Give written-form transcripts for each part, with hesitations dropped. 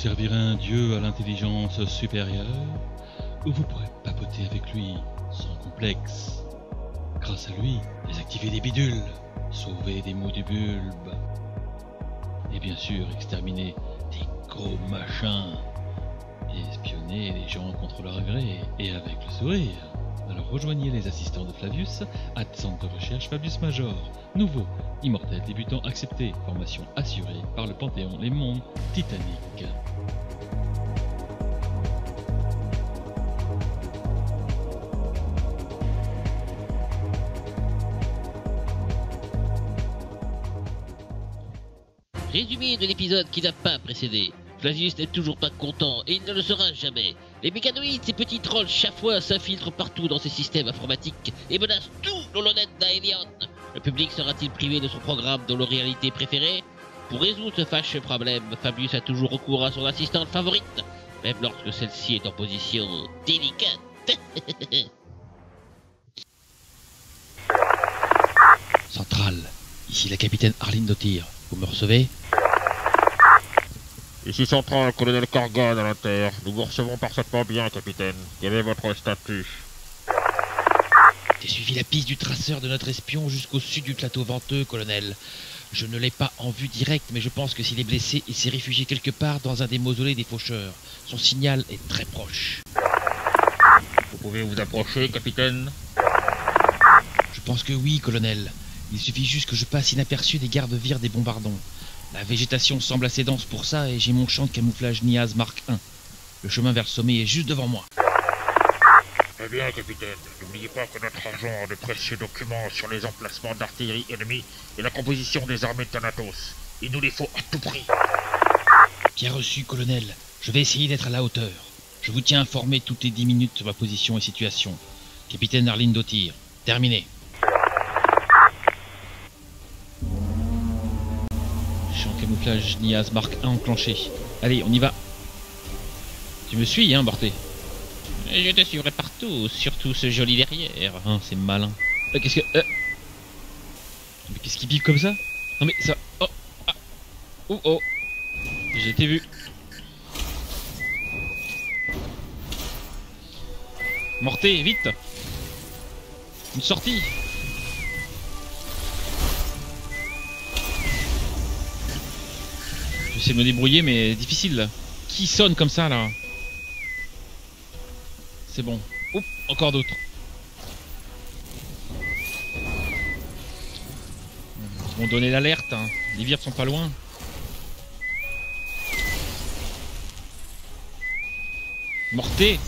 servirez un dieu à l'intelligence supérieure, ou vous pourrez papoter avec lui sans complexe. Grâce à lui, désactiver des bidules, sauver des mous du bulbe, et bien sûr exterminer des gros machins, et espionner les gens contre leur gré, et avec le sourire. Alors rejoignez les assistants de Flavius, centre de recherche Fabius Major. Nouveau, immortel, débutant accepté, formation assurée par le Panthéon Les Mondes Titaniques. Résumé de l'épisode qui n'a pas précédé. Flavius n'est toujours pas content et il ne le sera jamais. Les mécanoïdes, ces petits trolls chafouins, s'infiltrent partout dans ses systèmes informatiques et menacent tout l'holonet d'Aelion. Le public sera-t-il privé de son programme de réalité préférée? Pour résoudre ce fâcheux problème, Fabius a toujours recours à son assistante favorite, même lorsque celle-ci est en position délicate. Centrale, ici la capitaine Arline Dottir. Vous me recevez? Ici Centrale, colonel Kargan à l'Inter. Nous vous recevons parfaitement bien, capitaine. Quel est votre statut? J'ai suivi la piste du traceur de notre espion jusqu'au sud du plateau venteux, colonel. Je ne l'ai pas en vue directe, mais je pense que s'il est blessé, il s'est réfugié quelque part dans un des mausolées des faucheurs. Son signal est très proche. Vous pouvez vous approcher, capitaine? Je pense que oui, colonel. Il suffit juste que je passe inaperçu des gardes-vires des bombardons. La végétation semble assez dense pour ça et j'ai mon champ de camouflage Niaz Mark 1. Le chemin vers le sommet est juste devant moi. Eh bien, capitaine, n'oubliez pas que notre agent a de précieux documents sur les emplacements d'artillerie ennemie et la composition des armées de Thanatos. Il nous les faut à tout prix. Bien reçu, colonel. Je vais essayer d'être à la hauteur. Je vous tiens informé toutes les 10 minutes sur ma position et situation. Capitaine Arline Dottir, terminé. Champ de camouflage Niaz Mark 1 enclenché. Allez, on y va. Tu me suis, hein, Borté? Je te suivrai partout, surtout ce joli derrière. Hein, c'est malin. Qu'est-ce que... Mais qu'est-ce qui pique comme ça? Non mais ça... Oh, ah. Oh, oh. J'ai été vu. Morté, vite. Une sortie. J'essaie de me débrouiller mais difficile là. Qui sonne comme ça là? C'est bon. Oups, encore d'autres. Ils vont donner l'alerte, hein. Les vires sont pas loin. Morté.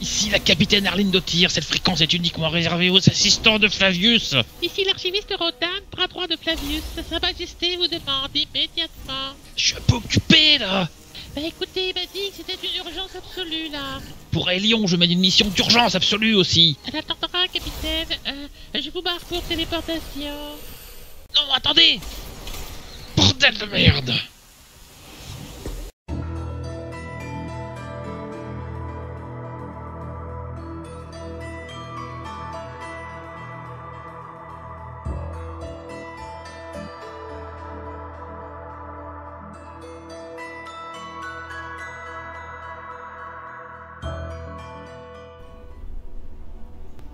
Ici la capitaine Arline Dottir, cette fréquence est uniquement réservée aux assistants de Flavius. Ici l'archiviste Rodan, bras droit de Flavius. Sa Majesté vous demande immédiatement. Je suis un peu occupé là. Bah écoutez, il m'a dit que c'était une urgence absolue là. Pour Aelion, je mène une mission d'urgence absolue aussi. Elle attendra, capitaine. Je vous barre pour téléportation. Non, attendez. Bordel de merde.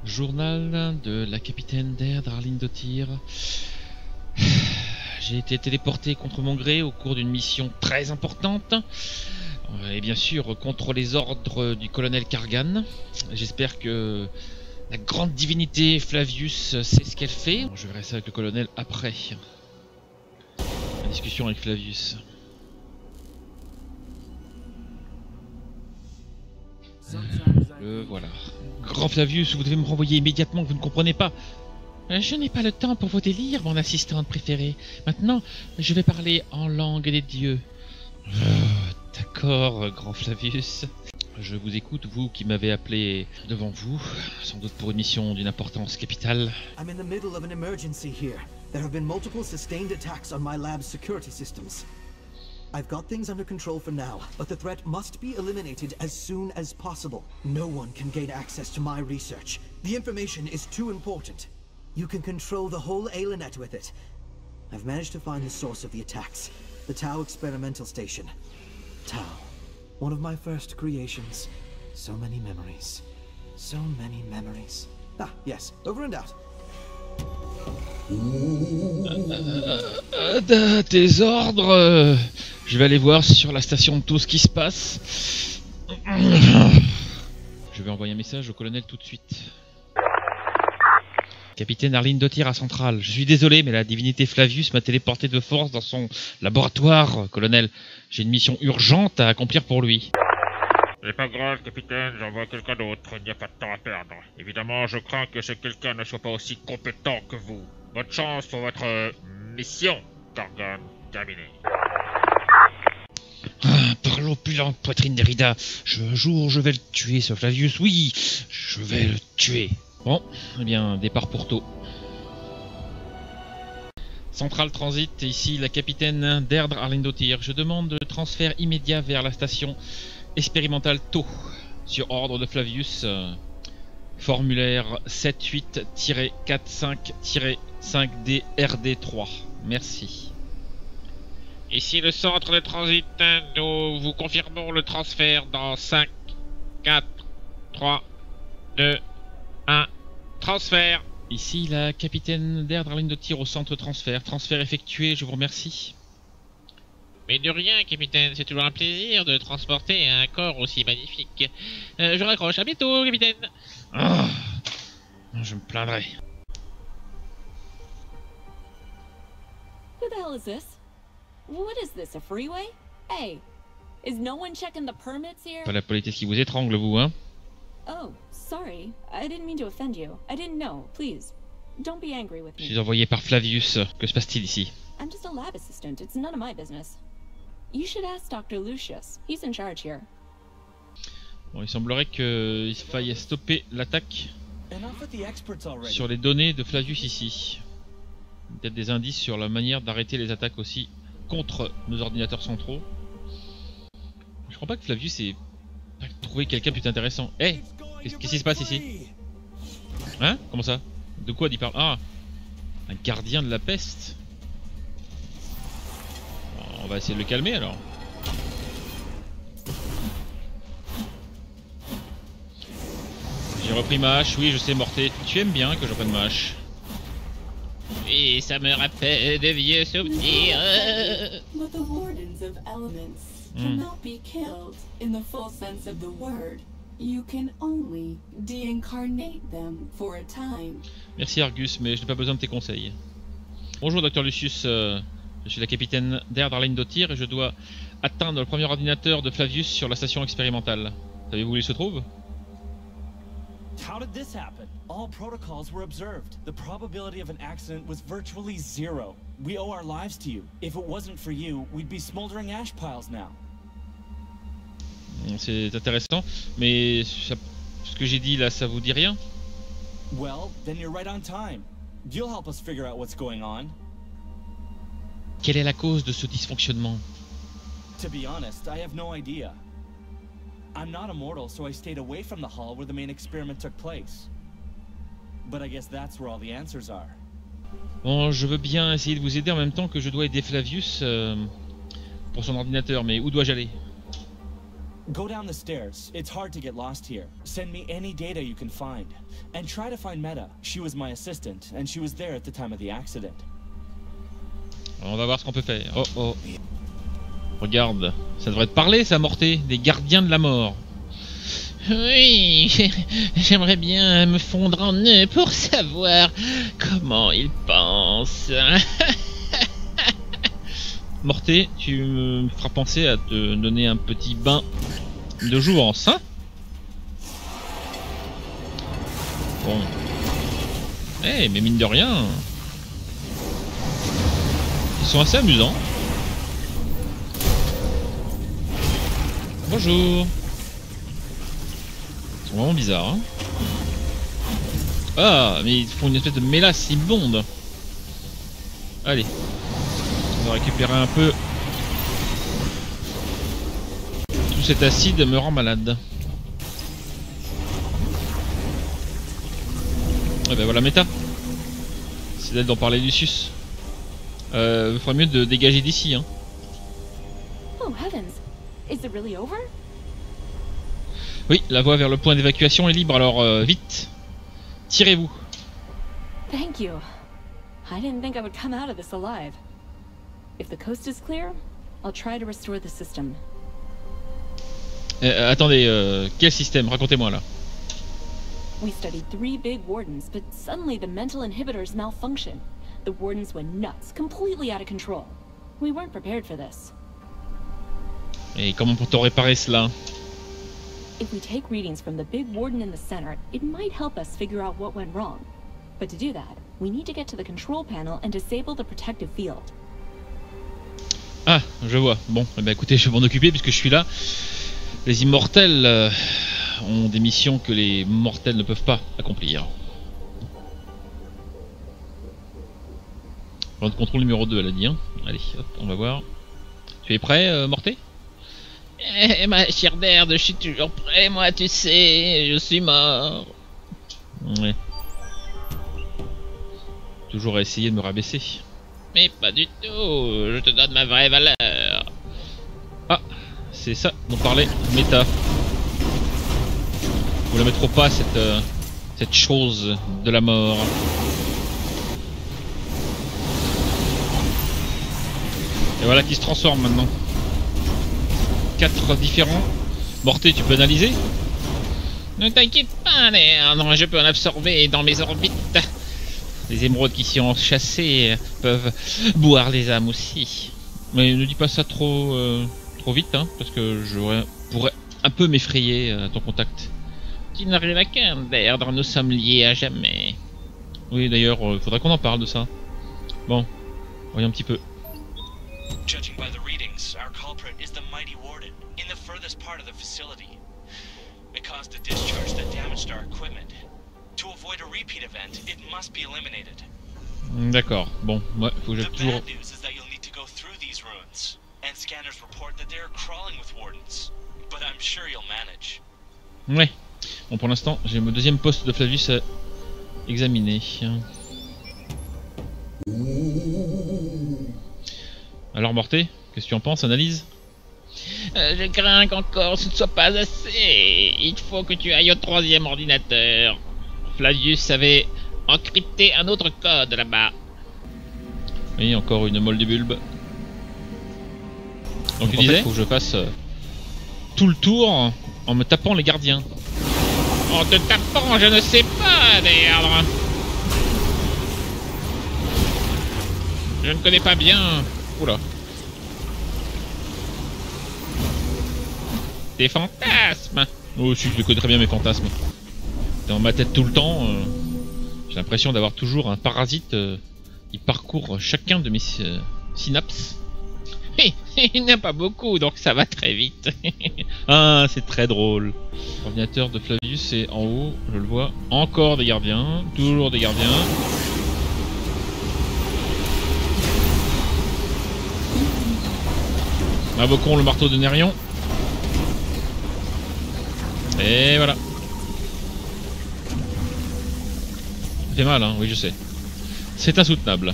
Journal de la capitaine d'air d'Arline Dottir. J'ai été téléporté contre mon gré au cours d'une mission très importante. Et bien sûr contre les ordres du colonel Kargan. J'espère que la grande divinité Flavius sait ce qu'elle fait. Je verrai ça avec le colonel après. La discussion avec Flavius. Le voilà. Grand Flavius, vous devez me renvoyer immédiatement, vous ne comprenez pas. Je n'ai pas le temps pour vos délires, mon assistante préférée. Maintenant, je vais parler en langue des dieux. D'accord, grand Flavius. Je vous écoute, vous qui m'avez appelé devant vous, sans doute pour une mission d'une importance capitale. I'm in the middle of an emergency here. There have been multiple sustained attacks on my lab's security systems. I've got things under control for now, but the threat must be eliminated as soon as possible. No one can gain access to my research. The information is too important. You can control the whole Ailenet with it. I've managed to find the source of the attacks. the Tau Experimental Station. Tau, one of my first creations. So many memories. So many memories. Ah, yes, over and out. Tes ordres. Je vais aller voir sur la station tout ce qui se passe. Je vais envoyer un message au colonel tout de suite. Capitaine Arline Dottir à Centrale. Je suis désolé, mais la divinité Flavius m'a téléporté de force dans son laboratoire, colonel. J'ai une mission urgente à accomplir pour lui. C'est pas grave, capitaine, j'envoie quelqu'un d'autre, il n'y a pas de temps à perdre. Évidemment, je crains que ce quelqu'un ne soit pas aussi compétent que vous. Bonne chance pour votre mission, Kargan, terminée. Par l'opulente poitrine d'Erida, un jour je vais le tuer, ce Flavius, oui, je vais le tuer. Bon, eh bien, départ pour tôt. Centrale Transit, ici la capitaine Deirdre Arline Dottir. Je demande le transfert immédiat vers la station expérimentale Tau, sur ordre de Flavius. Formulaire 78-45-5D-RD3. Merci. Ici le centre de transit, nous vous confirmons le transfert dans 5, 4, 3, 2, 1, transfert. Ici la capitaine Deirdre Arline Dottir au centre transfert. Transfert effectué, je vous remercie. Mais de rien, capitaine, c'est toujours un plaisir de transporter un corps aussi magnifique. Je raccroche, à bientôt, capitaine. Ah, je me plaindrai. Who the hell is this? What is this, a freeway? Hey, is no one checking the permits here? Pas la politesse qui vous étrangle, vous, hein? Oh, sorry. I didn't mean to offend you. I didn't know. Please, don't be angry with Je me. suis envoyé par Flavius. Que se passe-t-il ici? I'm just a lab assistant. It's none of my business. You should ask Dr. Lucius. He's in charge here. Bon, il semblerait qu'il faille stopper l'attaque sur les données de Flavius ici. Peut-être des indices sur la manière d'arrêter les attaques aussi contre nos ordinateurs centraux. Je crois pas que Flavius ait trouvé quelqu'un de plus intéressant. Eh, qu'est-ce qui se passe ici? Hein? Comment ça? De quoi il parle? Ah, un gardien de la peste. On va essayer de le calmer alors. J'ai repris ma hache, oui je sais Morté, tu aimes bien que je reprenne ma hache. Et ça me rappelle de vieux souvenirs. But the wardens of elements cannot be killed in the full sense of the word. You can only deincarnate them for a time. Merci Argus, mais je n'ai pas besoin de tes conseils. Bonjour Dr Lucius, je suis la capitaine Deirdre Arline Dottir et je dois atteindre le premier ordinateur de Flavius sur la station expérimentale. Savez-vous où il se trouve? How did this happen? All protocols were observed. The probability of an accident was virtually zero. We owe our lives to you. If it wasn't for you, we'd be smoldering ash piles now. C'est intéressant, mais ça, ce que j'ai dit là, ça vous dit rien? Well, then you're right on time. You'll help us figure out what's going on. Quelle est la cause de ce dysfonctionnement? To be honest, I have no idea. I'm not immortal, so I stayed away from the hall where the main experiment took place. But I guess that's where all the answers are. Bon, je veux bien essayer de vous aider en même temps que je dois aider Flavius pour son ordinateur, mais où dois-je aller? Go down the stairs. It's hard to get lost here. Send me any data you can find. And try to find Meta. She was my assistant, and she was there at the time of the accident. Alors, on va voir ce qu'on peut faire. Oh oh. Regarde, ça devrait te parler, ça, Morté, des gardiens de la mort. Oui, j'aimerais bien me fondre en eux pour savoir comment ils pensent. Morté, tu me feras penser à te donner un petit bain de jouvence, hein? Bon. Eh, mais mine de rien, ils sont assez amusants. Bonjour. Ils sont vraiment bizarres, hein? Ah, mais ils font une espèce de mélasse immonde. Allez. On va récupérer un peu. Tout cet acide me rend malade. Et ben voilà Meta. C'est d'elle dont parlait Lucius. Ferait mieux de dégager d'ici, hein. Oh heavens, is it really over? Oui, la voie vers le point d'évacuation est libre, alors vite, tirez-vous. Thank you. I didn't think I would come out of this alive. If the coast is clear, I'll try to restore the system. Attendez, quel système? Racontez-moi là. We studied 3 big wardens, but suddenly the mental inhibitors malfunctioned. The wardens went nuts, completely out of control. We weren't prepared for this. Et comment peut-on réparer cela? If we take readings from the big warden in the center, it might help us figure out what went wrong. But to do that, we need to get to the control panel and disable the protective field. Ah, je vois. Bon, eh ben, écoutez, je vais m'en occuper puisque je suis là. Les immortels ont des missions que les mortels ne peuvent pas accomplir. Point de contrôle numéro 2, elle a dit. Hein. Allez, hop, on va voir. Tu es prêt, Morté? Eh, ma chère Baird, je suis toujours prêt, moi, tu sais, je suis mort. Ouais. Toujours à essayer de me rabaisser. Mais pas du tout, je te donne ma vraie valeur. Ah, c'est ça dont parlait Méta. Vous la mettre au pas, cette chose de la mort. Et voilà qui se transforme maintenant. 4 différents. Morté, tu peux analyser? Ne t'inquiète pas, Léandre, je peux en absorber dans mes orbites. Les émeraudes qui s'y ont chassées peuvent boire les âmes aussi. Mais ne dis pas ça trop vite, hein, parce que je pourrais un peu m'effrayer à ton contact. Tu n'as rien à craindre, nous sommes liés à jamais. Oui, d'ailleurs, faudrait qu'on en parle de ça. Bon, voyons un petit peu. Judging by the readings, our culprit is the mighty warden in the furthest part of the facility. It caused a discharge that damaged our equipment. To avoid a repeat event, it must be eliminated. D'accord. Bon, moi, faut que j'ai toujours. The bad news is that you'll need to go through these ruins, and scanners report that they are crawling with wardens. But I'm sure you'll manage. Ouais. Bon, pour l'instant, j'ai mon deuxième poste de Flavius à examiner. Alors, Morté, qu'est-ce que tu en penses? Analyse? Je crains qu'encore ce ne soit pas assez. Il faut que tu ailles au 3e ordinateur. Flavius avait encrypté un autre code là-bas. Oui, encore une molle de bulbe. Donc tu disais, faut que je fasse tout le tour en me tapant les gardiens. En te tapant, je ne sais pas, d'ailleurs. Je ne connais pas bien. Oula. Tes fantasmes. Oh, si, je connais très bien mes fantasmes. Dans ma tête tout le temps. J'ai l'impression d'avoir toujours un parasite qui parcourt chacun de mes synapses. Il n'y en a pas beaucoup, donc ça va très vite. Ah, c'est très drôle. L'ordinateur de Flavius est en haut, je le vois. Encore des gardiens, toujours des gardiens. Invoquons le marteau de Nérion. Et voilà. Ça fait mal, hein, oui, je sais. C'est insoutenable.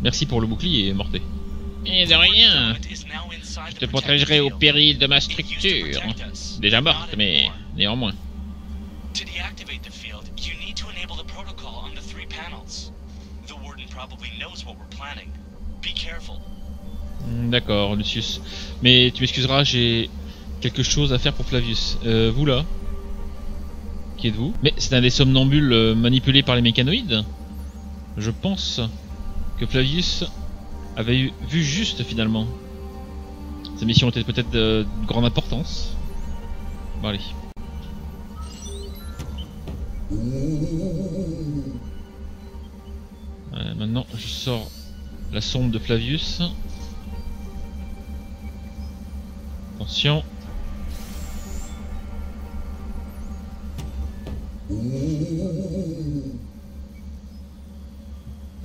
Merci pour le bouclier, Morté. Et de rien. Je te protégerai au péril de ma structure. Déjà morte, mais néanmoins. To deactivate the field, you need to enable the protocol on the 3 panels. The warden probably knows what we're planning. Be careful. D'accord, Lucius. Mais tu m'excuseras, j'ai quelque chose à faire pour Flavius. Vous là? Qui êtes-vous? Mais c'est un des somnambules manipulés par les mécanoïdes? Je pense que Flavius avait vu juste finalement. Sa mission était peut-être de grande importance. Bon allez. Maintenant je sors la sonde de Flavius. Attention. On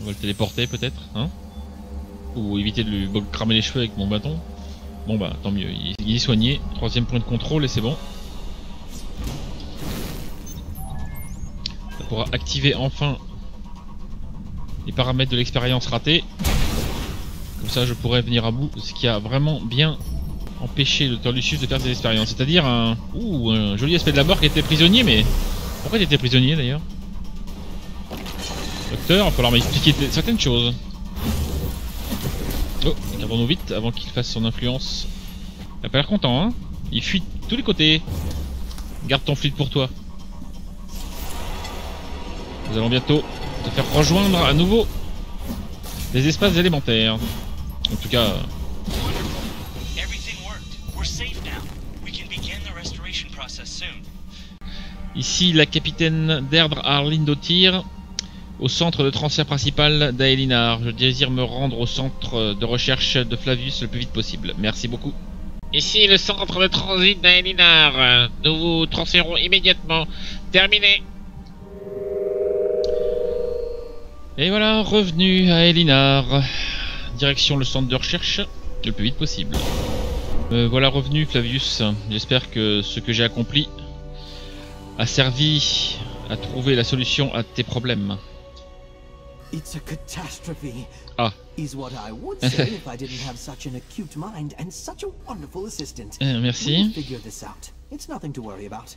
va le téléporter peut-être, hein? Ou éviter de lui cramer les cheveux avec mon bâton. Bon bah tant mieux, il est soigné. 3e point de contrôle et c'est bon. Ça pourra activer enfin les paramètres de l'expérience ratée. Comme ça je pourrais venir à bout de ce qui a vraiment bien empêché le Docteur Lucius de faire des expériences. C'est-à-dire un joli aspect de la mort qui était prisonnier, mais... Pourquoi tu étais prisonnier d'ailleurs? Docteur, il va falloir m'expliquer certaines choses. Oh, regardons-nous vite avant qu'il fasse son influence. Il a pas l'air content, hein? Il fuit de tous les côtés. Garde ton fluide pour toi. Nous allons bientôt te faire rejoindre à nouveau les espaces élémentaires. En tout cas... Ici, la capitaine d'Erdre Arline Dottir, au centre de transfert principal d'Aelinar. Je désire me rendre au centre de recherche de Flavius le plus vite possible. Merci beaucoup. Ici le centre de transit d'Aelinar. Nous vous transférons immédiatement. Terminé. Et voilà, revenu à Aelinar. Direction le centre de recherche le plus vite possible. Voilà revenu, Flavius. J'espère que ce que j'ai accompli a servi à trouver la solution à tes problèmes. It's a catastrophe. Ah. Is what I would say if I didn't have such an acute mind and such a wonderful assistant. Merci. We'll figure this out. It's nothing to worry about.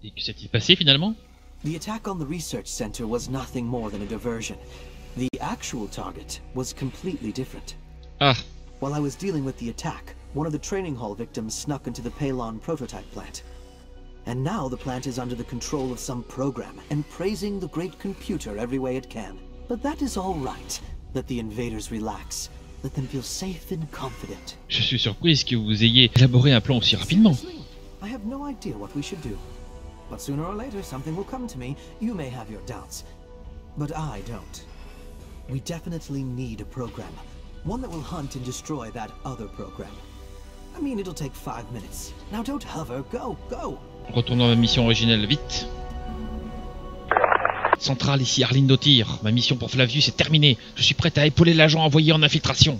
Et que s'est-il passé finalement? The attack on the research center was nothing more than a diversion. The actual target was completely different. Ah. While I was dealing with the attack, one of the training hall victims snuck into the Palon prototype plant. And now the plant is under the control of some program and praising the great computer every way it can. But that is all right. Let the invaders relax. Let them feel safe and confident. Je suis surprise que vous ayez élaboré un plan aussi rapidement. I have no idea what we should do. But sooner or later something will come to me. You may have your doubts, but I don't. We definitely need a program. One that will hunt and destroy that other program. I mean, it'll take 5 minutes. Now don't hover, go, go! Retournons à ma mission originelle, vite. Centrale ici, Arline Dottir. Ma mission pour Flavius est terminée. Je suis prête à épauler l'agent envoyé en infiltration.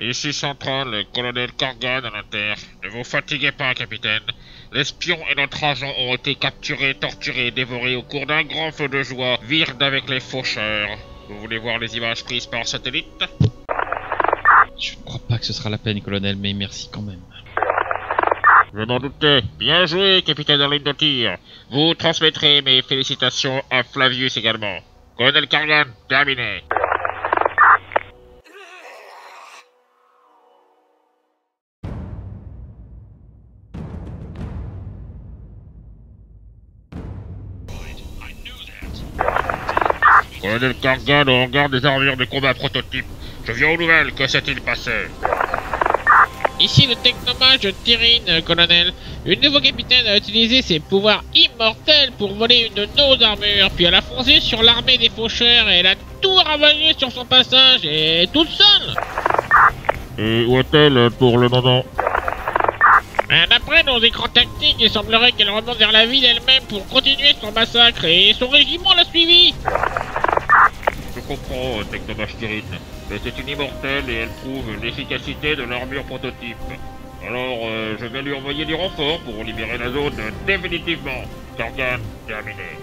Ici Centrale, le colonel Kargan à la Terre. Ne vous fatiguez pas, capitaine. L'espion et notre agent ont été capturés, torturés et dévorés au cours d'un grand feu de joie, Virde avec les faucheurs. Vous voulez voir les images prises par satellite? Je ne crois pas que ce sera la peine, colonel, mais merci quand même. Je m'en doutais. Bien joué, capitaine Arline Dottir. Vous transmettrez mes félicitations à Flavius également. Colonel Kargan, terminé. Colonel Kargan au hangar des armures de combat prototype. Je viens aux nouvelles, que s'est-il passé? Ici le technomage Tyrine, colonel. Une nouveau capitaine a utilisé ses pouvoirs immortels pour voler une de nos armures, puis elle a foncé sur l'armée des faucheurs et elle a tout ravagé sur son passage, et toute seule. Et où est-elle pour le moment? D'après nos écrans tactiques, il semblerait qu'elle remonte vers la ville elle-même pour continuer son massacre, et son régiment l'a suivi. Je comprends, technomage Tyrine. Mais c'est une immortelle et elle prouve l'efficacité de l'armure prototype. Alors, je vais lui envoyer du renfort pour libérer la zone définitivement. Kargan, terminé.